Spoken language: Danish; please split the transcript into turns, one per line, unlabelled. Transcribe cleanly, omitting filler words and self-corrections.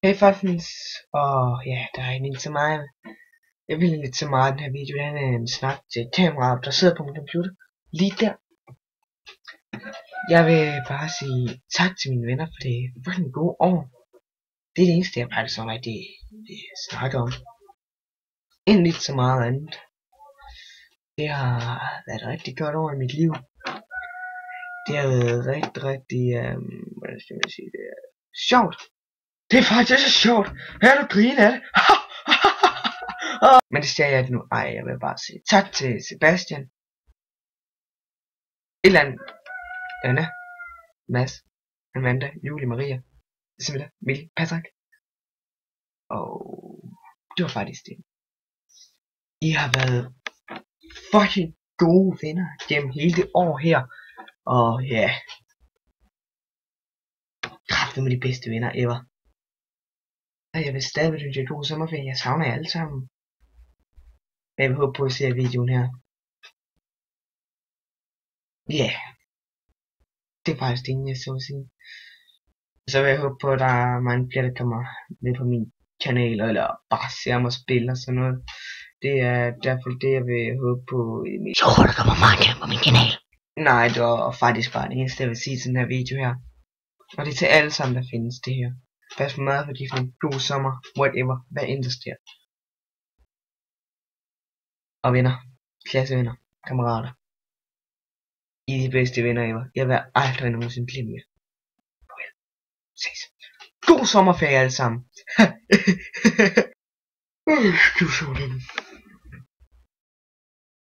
Hey folkens, og ja, der er egentlig til mig. Jeg vil lidt til meget den her video, den er en snak til kameraet, der sidder på min computer, lige der. Jeg vil bare sige tak til mine venner for det fucking gode år. Det er det eneste, jeg faktisk sådan rigtig snakker om. Inden lidt så meget andet. Det har været et rigtig godt år i mit liv. Det har været rigtig, hvordan skal man sige det, sjovt. Det er faktisk så sjovt. Hør du grine af det? Men det siger jeg ikke nu. Ej, jeg vil bare sige tak til Sebastian. Et eller andet. Anna. Mads. Amanda. Julie. Maria. Simila. Mille. Patrick. Og det var faktisk det. I har været fucking gode venner gennem hele det år her. Og ja. Kræfter med de bedste venner ever. Og jeg vil stadig ønske jer god sommerferie. Jeg savner jer alle sammen. Jeg vil håbe på at se videoen her. Ja. Yeah. Det er faktisk det, jeg så at sige. Så vil jeg håbe på, at der er mange flere, der kommer med på min kanal, eller bare ser mig spille og sådan noget. Det er derfor det, jeg vil håbe på i min...
Så der kommer mange på min kanal.
Nej, det var faktisk bare det eneste, jeg vil sige til den her video her. Og det er til alle sammen, der findes det her. Pas på mad, fordi for en god sommer, whatever, hvad end der sker. Og venner, klassevenner, kammerater. I er de bedste venner ever. Jeg vil aldrig nogensinde glemme jer. Farvel. Ses. God sommerferie alle sammen. God sommerferie.